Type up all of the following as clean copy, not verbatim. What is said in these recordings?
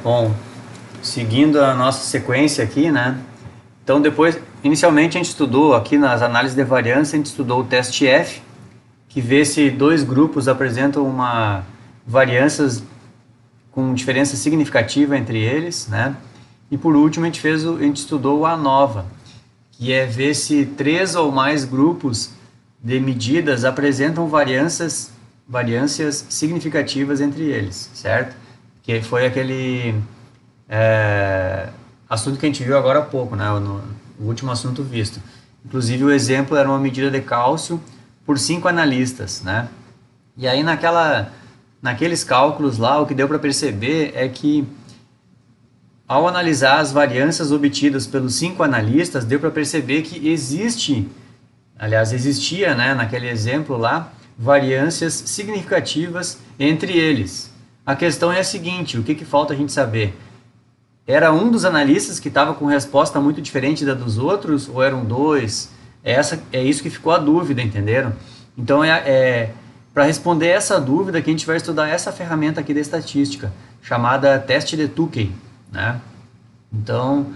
Bom, seguindo a nossa sequência aqui, né? Então depois, inicialmente a gente estudou aqui nas análises de variância, a gente estudou o teste F, que vê se dois grupos apresentam uma variâncias com diferença significativa entre eles, né? E por último a gente estudou o ANOVA, que é ver se três ou mais grupos de medidas apresentam variâncias significativas entre eles, certo? Que foi aquele assunto que a gente viu agora há pouco, né? O último assunto visto. Inclusive o exemplo era uma medida de cálcio por 5 analistas, né? E aí naqueles cálculos lá, o que deu para perceber é que ao analisar as variâncias obtidas pelos 5 analistas, deu para perceber que existia, né, naquele exemplo lá, variâncias significativas entre eles. A questão é a seguinte, o que falta a gente saber? Era um dos analistas que estava com resposta muito diferente da dos outros, ou eram dois? É isso que ficou a dúvida, entenderam? Então, para responder essa dúvida que a gente vai estudar essa ferramenta aqui da estatística, chamada teste de Tukey, né? Então,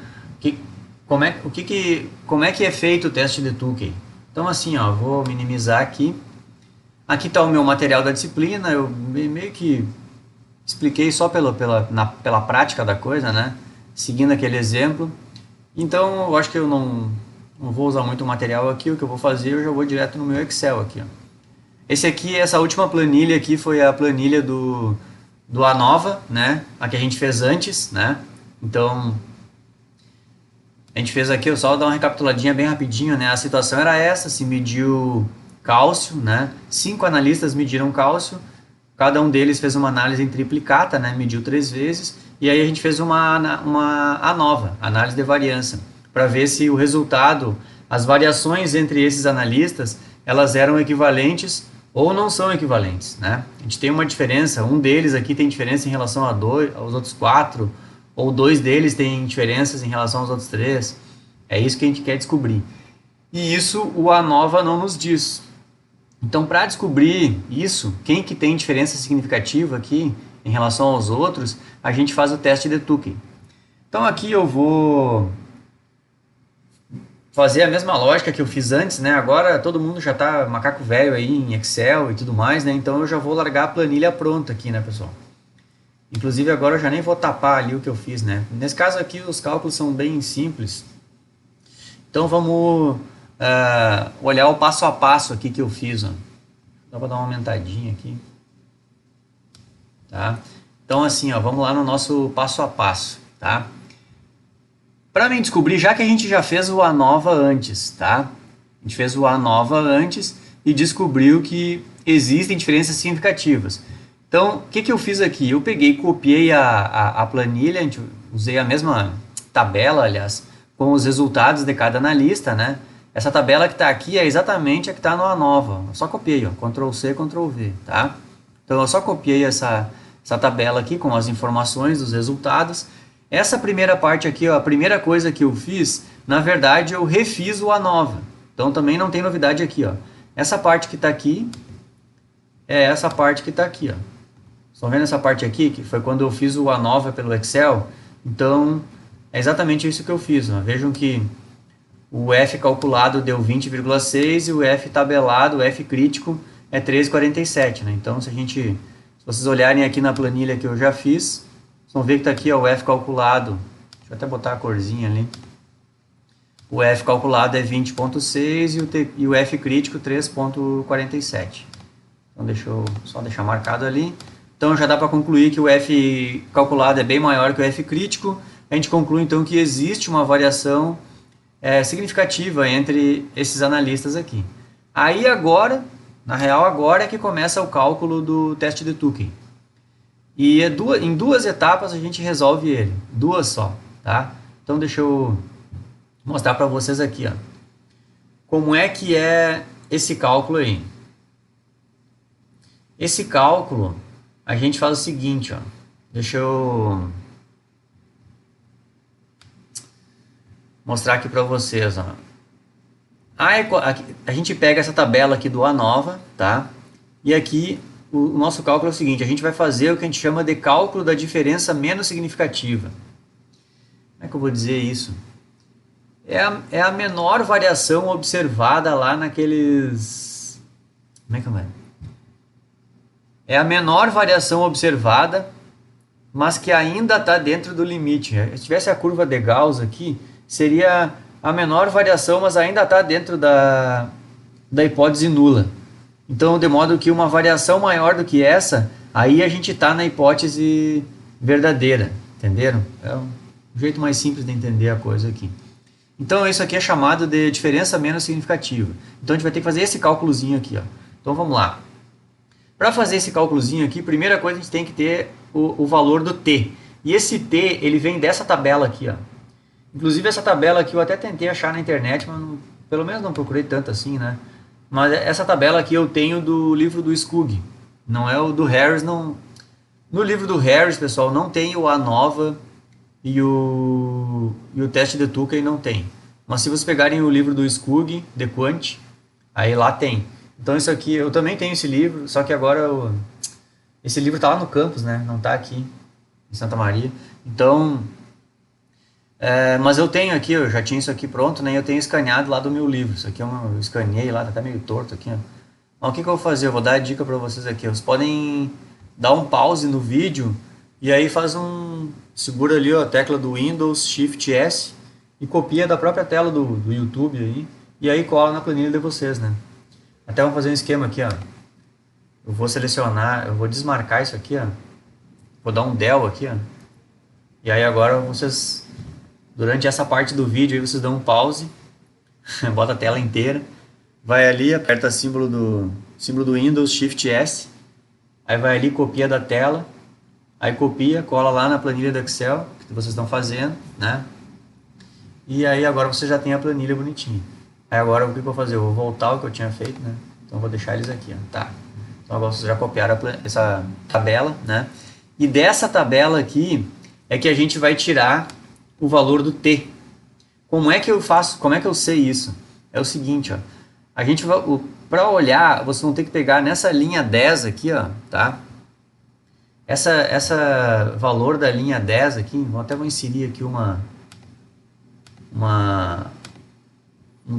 como é que é feito o teste de Tukey? Então, assim, ó, vou minimizar aqui. Aqui está o meu material da disciplina, eu meio que expliquei só pela prática da coisa, né? Seguindo aquele exemplo. Então, eu acho que eu não vou usar muito material aqui, o que eu vou fazer, eu já vou direto no meu Excel aqui, ó. Essa última planilha aqui foi a planilha do ANOVA, né? A que a gente fez antes, né? Então, a gente fez aqui, eu só dar uma recapituladinha bem rapidinho, né? A situação era essa, se mediu cálcio, né? 5 analistas mediram cálcio, cada um deles fez uma análise em triplicata, né? Mediu 3 vezes, e aí a gente fez uma ANOVA, análise de variância, para ver se o resultado, as variações entre esses analistas, elas eram equivalentes ou não são equivalentes, né? A gente tem uma diferença, um deles aqui tem diferença em relação aos outros 4, ou 2 deles têm diferenças em relação aos outros 3. É isso que a gente quer descobrir. E isso o ANOVA não nos diz. Então, para descobrir isso, quem que tem diferença significativa aqui em relação aos outros, a gente faz o teste de Tukey. Então, aqui eu vou fazer a mesma lógica que eu fiz antes, né? Agora todo mundo já tá macaco velho aí em Excel e tudo mais, né? Então eu já vou largar a planilha pronta aqui, né, pessoal? Inclusive agora eu já nem vou tapar ali o que eu fiz, né? Nesse caso aqui os cálculos são bem simples. Então vamos olhar o passo a passo aqui que eu fiz, ó. Dá para dar uma aumentadinha aqui. Tá? Então assim, ó, vamos lá no nosso passo a passo, tá? Para mim descobrir, já que a gente já fez o ANOVA antes, tá? A gente fez o ANOVA antes e descobriu que existem diferenças significativas. Então, o que eu fiz aqui? Eu peguei, copiei a planilha, usei a mesma tabela, aliás, com os resultados de cada analista, né? Essa tabela que está aqui é exatamente a que está no ANOVA. Eu só copiei, ó, Ctrl+C, Ctrl+V, tá? Então, eu só copiei essa tabela aqui com as informações dos resultados. Essa primeira parte aqui, ó, a primeira coisa que eu fiz, na verdade, eu refiz o ANOVA. Então, também não tem novidade aqui, ó. Essa parte que está aqui é essa parte que está aqui, ó. Estão vendo essa parte aqui, que foi quando eu fiz o ANOVA pelo Excel? Então, é exatamente isso que eu fiz. Ó. Vejam que o F calculado deu 20,6 e o F tabelado, o F crítico, é 13,47. Né? Então, se vocês olharem aqui na planilha que eu já fiz, vocês vão ver que está aqui ó, o F calculado. Deixa eu até botar a corzinha ali. O F calculado é 20,6 e o F crítico 3,47. Então, deixa eu só deixar marcado ali. Então já dá para concluir que o F calculado é bem maior que o F crítico. A gente conclui então que existe uma variação significativa entre esses analistas aqui. Aí agora, na real agora é que começa o cálculo do teste de Tukey. E em duas etapas a gente resolve ele, duas só, tá? Então deixa eu mostrar para vocês aqui, ó. Como é que é esse cálculo aí? Esse cálculo a gente faz o seguinte, ó. Deixa eu mostrar aqui para vocês, ó. A gente pega essa tabela aqui do ANOVA, tá? E aqui o nosso cálculo é o seguinte, a gente vai fazer o que a gente chama de cálculo da diferença menos significativa. Como é que eu vou dizer isso? É a menor variação observada lá naqueles... Como é que vai? É a menor variação observada, mas que ainda está dentro do limite. Se tivesse a curva de Gauss aqui, seria a menor variação, mas ainda está dentro da hipótese nula. Então, de modo que uma variação maior do que essa, aí a gente está na hipótese verdadeira. Entenderam? É um jeito mais simples de entender a coisa aqui. Então, isso aqui é chamado de diferença menos significativa. Então, a gente vai ter que fazer esse cálculozinho aqui. Ó. Então, vamos lá. Para fazer esse cálculozinho aqui, primeira coisa, a gente tem que ter o valor do t. E esse t, ele vem dessa tabela aqui. Ó. Inclusive, essa tabela aqui eu até tentei achar na internet, mas não, pelo menos não procurei tanto assim, né? Mas essa tabela aqui eu tenho do livro do Skug. Não é o do Harris, não... No livro do Harris, pessoal, não tem o ANOVA e o teste de Tukey não tem. Mas se vocês pegarem o livro do Skug, de Quant, aí lá tem. Então isso aqui, eu também tenho esse livro, só que agora esse livro está lá no campus, né? Não está aqui em Santa Maria. Então, mas eu tenho aqui, eu já tinha isso aqui pronto, né? Eu tenho escaneado lá do meu livro. Isso aqui eu escaneei lá, tá até meio torto aqui, ó. Mas o que eu vou fazer? Eu vou dar a dica para vocês aqui. Vocês podem dar um pause no vídeo e aí segura ali ó, a tecla do Windows, Shift S e copia da própria tela do YouTube aí e aí cola na planilha de vocês, né? Até vamos fazer um esquema aqui, ó. Eu vou selecionar, eu vou desmarcar isso aqui, ó. Vou dar um del aqui, ó. E aí agora vocês, durante essa parte do vídeo, aí vocês dão um pause, bota a tela inteira, vai ali, aperta o símbolo do Windows, Shift S, aí vai ali, copia da tela, aí copia, cola lá na planilha do Excel, que vocês estão fazendo, né? E aí agora você já tem a planilha bonitinha. Aí agora o que eu vou fazer? Eu vou voltar ao que eu tinha feito, né? Então eu vou deixar eles aqui, ó. Tá. Então agora vocês já copiaram essa tabela, né? E dessa tabela aqui é que a gente vai tirar o valor do t. Como é que eu faço? Como é que eu sei isso? É o seguinte, ó. A gente vai, para olhar, vocês vão ter que pegar nessa linha 10 aqui, ó, tá? Essa valor da linha 10 aqui, até vou inserir aqui um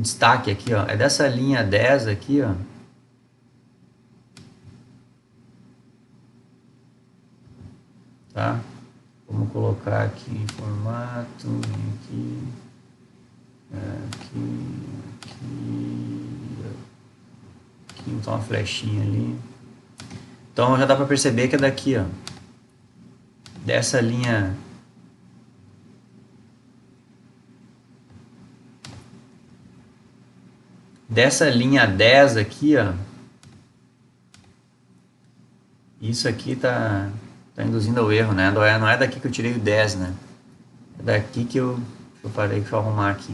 destaque aqui, ó. É dessa linha 10 aqui, ó. Tá? Vamos colocar aqui em formato, aqui, então uma flechinha ali. Então já dá para perceber que é daqui, ó. Dessa linha dessa linha 10 aqui, ó, isso aqui tá induzindo ao erro, né? Não é daqui que eu tirei o 10, né? É daqui que eu parei, deixa eu arrumar aqui.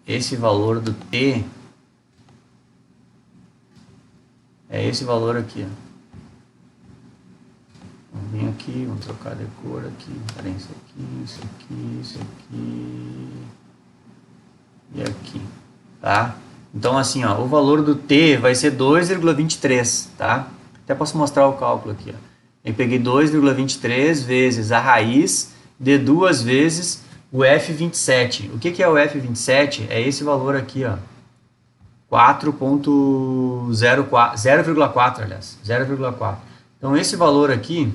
Esse valor do T é esse valor aqui, ó. Vamos vir aqui, vamos trocar de cor aqui. Peraí, isso aqui e aqui, tá? Então assim, ó, o valor do t vai ser 2,23, tá? Até posso mostrar o cálculo aqui, ó. Eu peguei 2,23 vezes a raiz de 2 vezes o F27. O que é o F27? É esse valor aqui, ó. 4.04, 0,4, aliás, 0,4. Então esse valor aqui,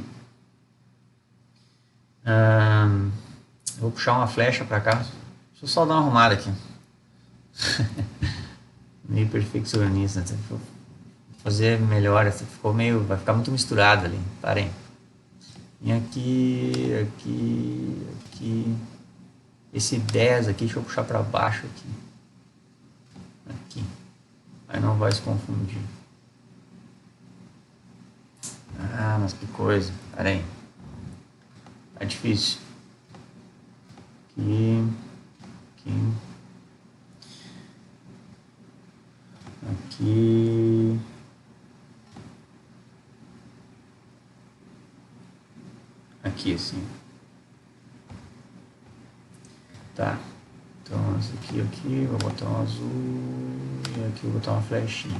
eu vou puxar uma flecha para cá. Deixa eu só dar uma arrumada aqui. Meio perfeccionista, vou fazer melhor, ficou meio, vai ficar muito misturado ali. Parem. E aqui, esse 10 aqui, deixa eu puxar para baixo aqui, aí não vai se confundir. Ah, mas que coisa, parem, tá difícil. Aqui. Aqui assim. Tá. Então esse aqui, vou botar um azul. E aqui eu vou botar uma flechinha.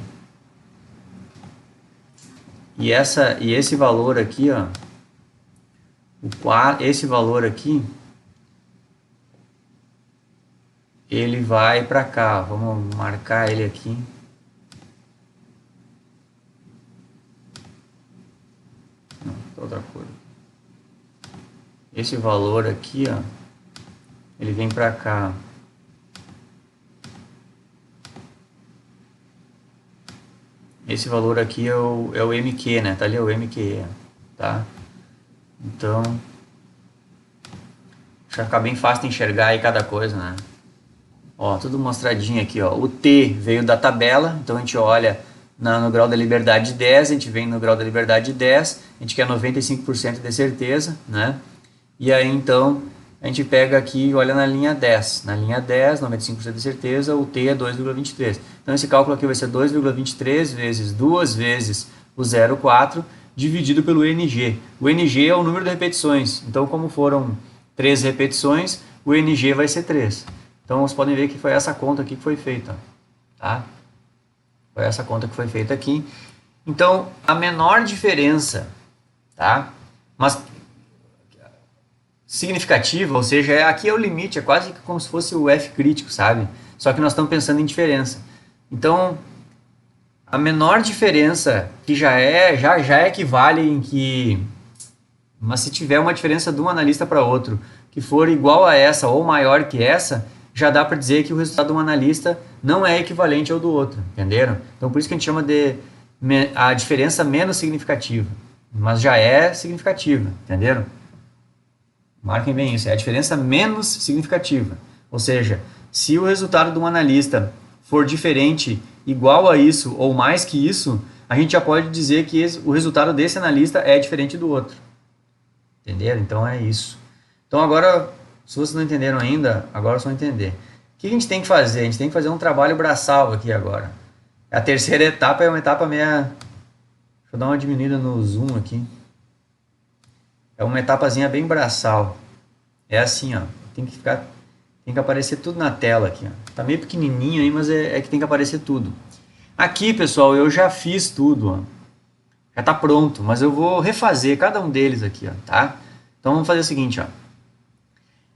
E esse valor aqui, ó, esse valor aqui, ele vai para cá. Vamos marcar ele aqui. Não, outra cor. Esse valor aqui, ó, ele vem para cá. Esse valor aqui é o MQ, né? Tá ali, é o MQ, tá? Então, vai ficar bem fácil de enxergar aí cada coisa, né? Ó, tudo mostradinho aqui, ó. O T veio da tabela, então a gente olha no grau da liberdade 10, a gente vem no grau da liberdade 10, a gente quer 95% de certeza, né? E aí, então, a gente pega aqui e olha na linha 10. Na linha 10, 95% de certeza, o T é 2,23. Então, esse cálculo aqui vai ser 2,23 vezes 2 vezes o 0,4 dividido pelo NG. O NG é o número de repetições. Então, como foram 3 repetições, o NG vai ser 3. Então, vocês podem ver que foi essa conta aqui que foi feita. Tá? Foi essa conta que foi feita aqui. Então, a menor diferença, tá? Mas significativa, ou seja, aqui é o limite, é quase como se fosse o F crítico, sabe? Só que nós estamos pensando em diferença. Então, a menor diferença que já equivale em que, mas se tiver uma diferença de um analista para outro que for igual a essa ou maior que essa, já dá para dizer que o resultado de um analista não é equivalente ao do outro, entenderam? Então, por isso que a gente chama de a diferença menos significativa, mas já é significativa, entenderam? Marquem bem isso, é a diferença menos significativa. Ou seja, se o resultado de um analista for diferente, igual a isso ou mais que isso, a gente já pode dizer que o resultado desse analista é diferente do outro. Entenderam? Então é isso. Então agora, se vocês não entenderam ainda, agora vocês vão entender. O que a gente tem que fazer? A gente tem que fazer um trabalho braçal aqui agora. A terceira etapa é uma etapa meia... Deixa eu dar uma diminuída no zoom aqui. É uma etapazinha bem braçal. É assim, ó. Tem que aparecer tudo na tela aqui, ó. Tá meio pequenininho aí, mas é que tem que aparecer tudo. Aqui, pessoal, eu já fiz tudo, ó. Já tá pronto, mas eu vou refazer cada um deles aqui, ó, tá? Então vamos fazer o seguinte, ó.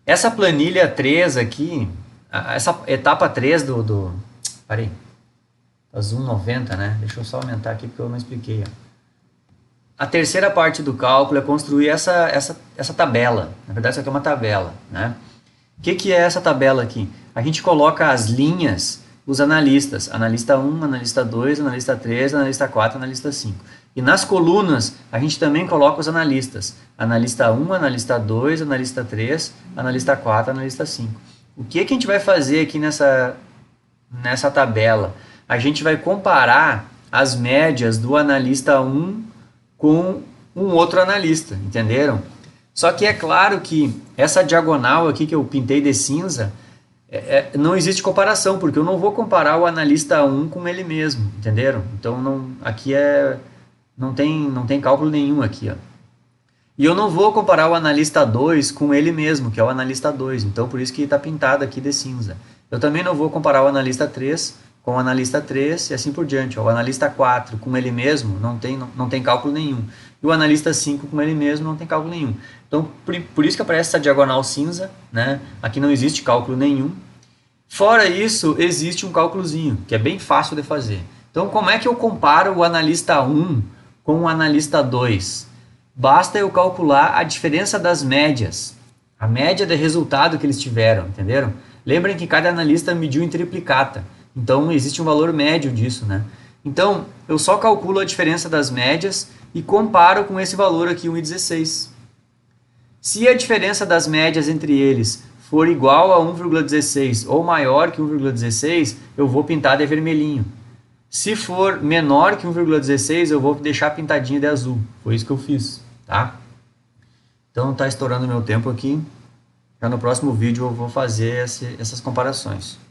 Essa planilha 3 aqui, essa etapa 3 Parei. Tá zoom 90, né? Deixa eu só aumentar aqui porque eu não expliquei, ó. A terceira parte do cálculo é construir essa tabela. Na verdade, isso aqui é uma tabela, né? O que é essa tabela aqui? A gente coloca as linhas, os analistas. Analista 1, analista 2, analista 3, analista 4, analista 5. E nas colunas, a gente também coloca os analistas. Analista 1, analista 2, analista 3, analista 4, analista 5. O que a gente vai fazer aqui nessa tabela? A gente vai comparar as médias do analista 1 com um outro analista, entenderam? Só que é claro que essa diagonal aqui que eu pintei de cinza, não existe comparação, porque eu não vou comparar o analista 1 com ele mesmo, entenderam? Então aqui não tem cálculo nenhum aqui, ó. E eu não vou comparar o analista 2 com ele mesmo, que é o analista 2, então por isso que está pintado aqui de cinza. Eu também não vou comparar o analista 3 com o analista 3 e assim por diante. O analista 4 com ele mesmo não tem cálculo nenhum. E o analista 5 com ele mesmo não tem cálculo nenhum. Então, por isso que aparece essa diagonal cinza, né? Aqui não existe cálculo nenhum. Fora isso, existe um cálculozinho, que é bem fácil de fazer. Então, como é que eu comparo o analista 1 com o analista 2? Basta eu calcular a diferença das médias. A média de resultado que eles tiveram, entenderam? Lembrem que cada analista mediu em triplicata. Então, existe um valor médio disso, né? Então, eu só calculo a diferença das médias e comparo com esse valor aqui, 1,16. Se a diferença das médias entre eles for igual a 1,16 ou maior que 1,16, eu vou pintar de vermelhinho. Se for menor que 1,16, eu vou deixar pintadinho de azul. Foi isso que eu fiz, tá? Então, tá estourando meu tempo aqui. Já no próximo vídeo eu vou fazer essas comparações.